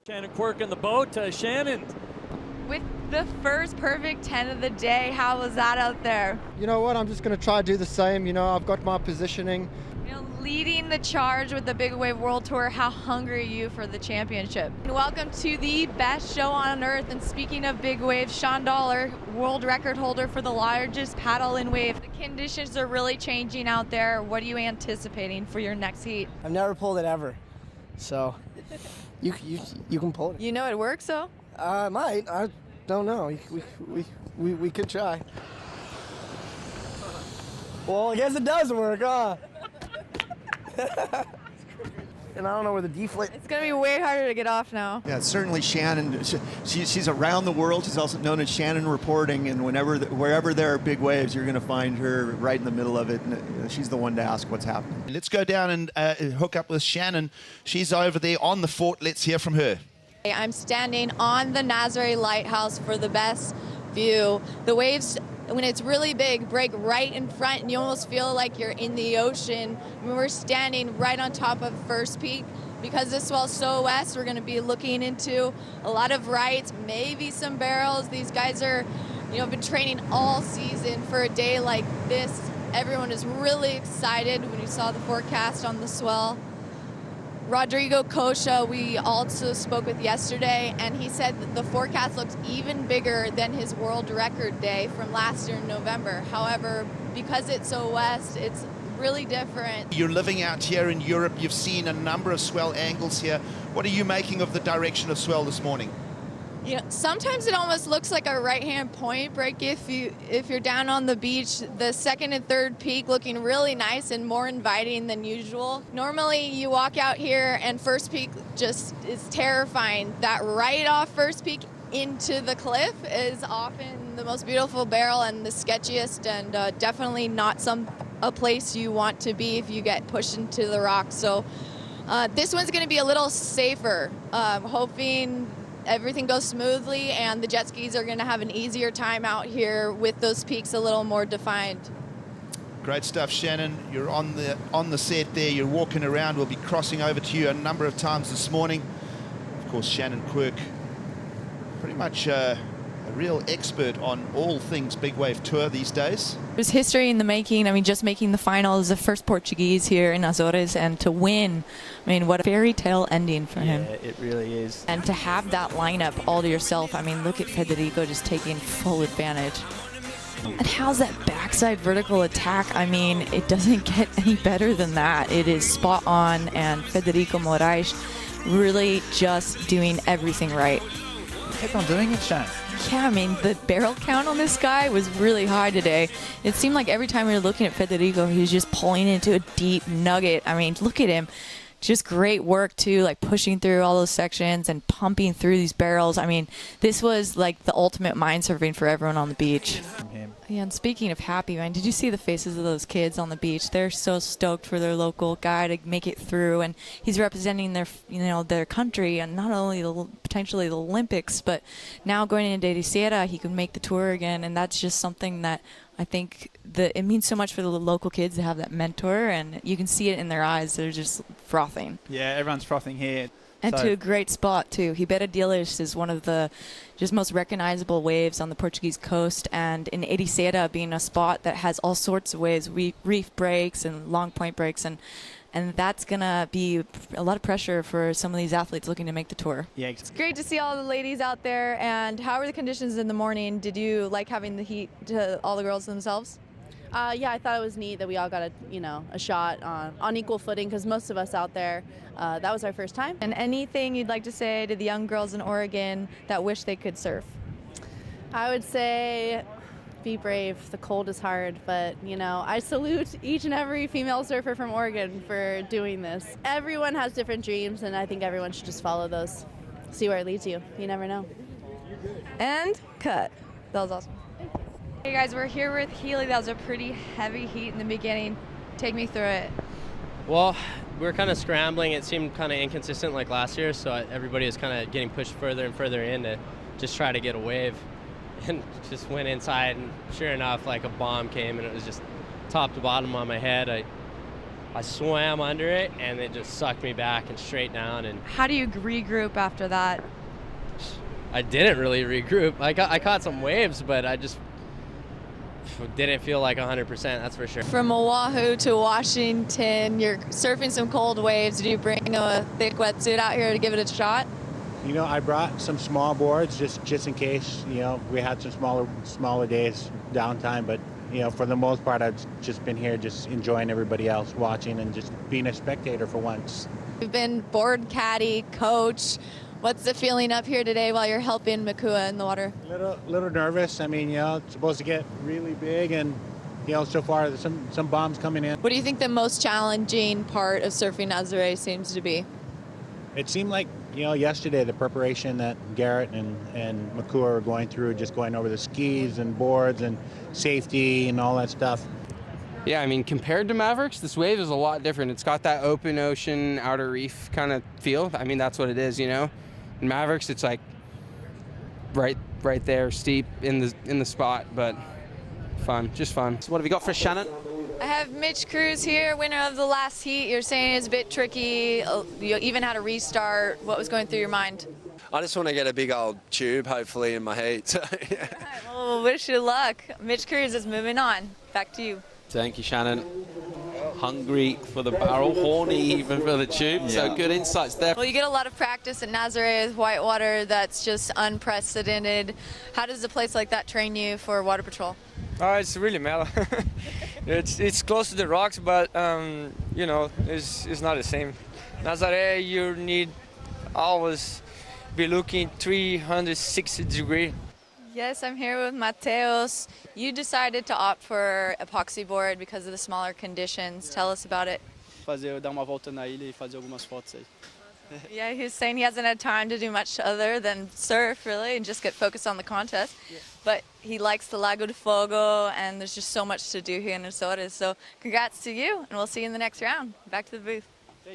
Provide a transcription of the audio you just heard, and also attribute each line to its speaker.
Speaker 1: Shannon Quirk in the boat. Shannon.
Speaker 2: With the first perfect 10 of the day, how was that out there?
Speaker 3: You know what, I'm just going to try to do the same. You know, I've got my positioning.
Speaker 2: You know, leading the charge with the Big Wave World Tour, how hungry are you for the championship? And welcome to the best show on earth. And speaking of big waves, Sean Dollar, world record holder for the largest paddle in wave. The conditions are really changing out there. What are you anticipating for your next heat?
Speaker 4: I've never pulled it ever, so you can pull it.
Speaker 2: You know it works, though?
Speaker 4: I might. I don't know. We could try. Well, I guess it does work, huh? And I don't know where the deflate.
Speaker 2: It's going to be way harder to get off now.
Speaker 5: Yeah, certainly Shannon. She's around the world. She's also known as Shannon Reporting, and wherever there are big waves, you're going to find her right in the middle of it. And she's the one to ask what's happening.
Speaker 6: Let's go down and hook up with Shannon. She's over there on the fort. Let's hear from her.
Speaker 2: I'm standing on the Nazare lighthouse for the best view. The waves, when it's really big, break right in front, and you almost feel like you're in the ocean. We're standing right on top of First Peak. Because this swell's so west, we're going to be looking into a lot of rights, maybe some barrels. These guys are, been training all season for a day like this. Everyone is really excited when you saw the forecast on the swell. Rodrigo Cocha, we also spoke with yesterday, and he said that the forecast looks even bigger than his world record day from last year in November. However, because it's so west, it's really different.
Speaker 6: You're living out here in Europe. You've seen a number of swell angles here. What are you making of the direction of swell this morning?
Speaker 2: Sometimes it almost looks like a right-hand point break if you're down on the beach. The second and third peak looking really nice and more inviting than usual. Normally you walk out here and First Peak just is terrifying. That right off First Peak into the cliff is often the most beautiful barrel and the sketchiest, and definitely not a place you want to be if you get pushed into the rocks. So this one's going to be a little safer, hoping everything goes smoothly and the jet skis are going to have an easier time out here with those peaks a little more defined.
Speaker 6: Great stuff, Shannon. You're on the set there. You're walking around. We'll be crossing over to you a number of times this morning. Of course, Shannon Quirk, pretty much a real expert on all things big wave tour these days.
Speaker 2: It was history in the making. I mean, just making the final as the first Portuguese here in Azores, and to win, I mean, what a fairy tale ending for him.
Speaker 7: Yeah, it really is.
Speaker 2: And to have that lineup all to yourself, I mean, look at Federico just taking full advantage. And how's that backside vertical attack? I mean, it doesn't get any better than that. It is spot on, and Federico Moraes really just doing everything right.
Speaker 7: Keep on doing it, Shan.
Speaker 2: Yeah, I mean, the barrel count on this guy was really high today. It seemed like every time we were looking at Federico, he was just pulling into a deep nugget. I mean, look at him. Just great work, too, like pushing through all those sections and pumping through these barrels. I mean, this was like the ultimate mind surfing for everyone on the beach. Yeah, and speaking of happy, man, did you see the faces of those kids on the beach? They're so stoked for their local guy to make it through, and he's representing their, their country, and not only potentially the Olympics, but now going into Galicia, he can make the tour again, and that's just something that I think it means so much for the local kids to have that mentor, and you can see it in their eyes. They're just frothing.
Speaker 7: Yeah, everyone's frothing here.
Speaker 2: And to a great spot, too. Ribera Dias is one of the just most recognizable waves on the Portuguese coast, and in Ericeira being a spot that has all sorts of waves, reef breaks and long point breaks, and that's going to be a lot of pressure for some of these athletes looking to make the tour.
Speaker 7: Yeah,
Speaker 2: it's great to see all the ladies out there. And how were the conditions in the morning? Did you like having the heat to all the girls themselves?
Speaker 8: Yeah, I thought it was neat that we all got a shot on equal footing, because most of us out there, that was our first time.
Speaker 2: And anything you'd like to say to the young girls in Oregon that wish they could surf?
Speaker 8: I would say be brave. The cold is hard, but I salute each and every female surfer from Oregon for doing this. Everyone has different dreams, and I think everyone should just follow those. See where it leads you. You never know.
Speaker 2: And cut. That was awesome. Hey guys, we're here with Healy. That was a pretty heavy heat in the beginning. Take me through it.
Speaker 9: Well, we were kind of scrambling. It seemed kind of inconsistent like last year, so everybody was kind of getting pushed further and further in to just try to get a wave. And just went inside, and sure enough, like a bomb came, and it was just top to bottom on my head. I I swam under it, and it just sucked me back and straight down. And
Speaker 2: How do you regroup after that?
Speaker 9: I didn't really regroup. I caught some waves, but I just didn't feel like 100%, that's for sure.
Speaker 2: From Oahu to Washington, you're surfing some cold waves. Did you bring a thick wetsuit out here to give it a shot?
Speaker 10: You know, I brought some small boards just in case, you know, we had some smaller days downtime, but you know, for the most part, I've just been here just enjoying everybody else watching and just being a spectator for once.
Speaker 2: You've been board caddy, coach. What's the feeling up here today while you're helping Makua in the water?
Speaker 10: Little nervous. I mean, you know, it's supposed to get really big, and you know, so far there's some bombs coming in.
Speaker 2: What do you think the most challenging part of surfing Nazare seems to be?
Speaker 10: It seemed like, you know, yesterday the preparation that Garrett and Makua are going through, just going over the skis and boards and safety and all that stuff.
Speaker 11: Yeah, I mean, compared to Mavericks, this wave is a lot different. It's got that open ocean, outer reef kind of feel. I mean, that's what it is, you know. In Mavericks, it's like right there, steep in the spot, but fun, just fun.
Speaker 12: So what have you got for Shannon?
Speaker 2: I have Mitch Cruz here, winner of the last heat. You're saying it's a bit tricky. You even had a restart. What was going through your mind?
Speaker 13: I just want to get a big old tube, hopefully, in my heat. So, yeah.
Speaker 2: All right, well, wish you luck. Mitch Cruz is moving on. Back to you.
Speaker 12: Thank you, Shannon. Hungry for the barrel, horny even for the tube. Yeah. So good insights there.
Speaker 2: Well, you get a lot of practice at Nazare with whitewater. That's just unprecedented. How does a place like that train you for water patrol?
Speaker 14: It's really mellow. it's close to the rocks, but you know, it's not the same. Nazare, you need always be looking 360 degrees.
Speaker 2: Yes, I'm here with Mateos. You decided to opt for epoxy board because of the smaller conditions. Tell us about it.
Speaker 15: Dar uma volta na ilha e fazer algumas fotos aí.
Speaker 2: Yeah, he's saying he hasn't had time to do much other than surf, really, and just get focused on the contest. Yeah. But he likes the Lago de Fogo, and there's just so much to do here in Azores. So congrats to you, and we'll see you in the next round. Back to the booth.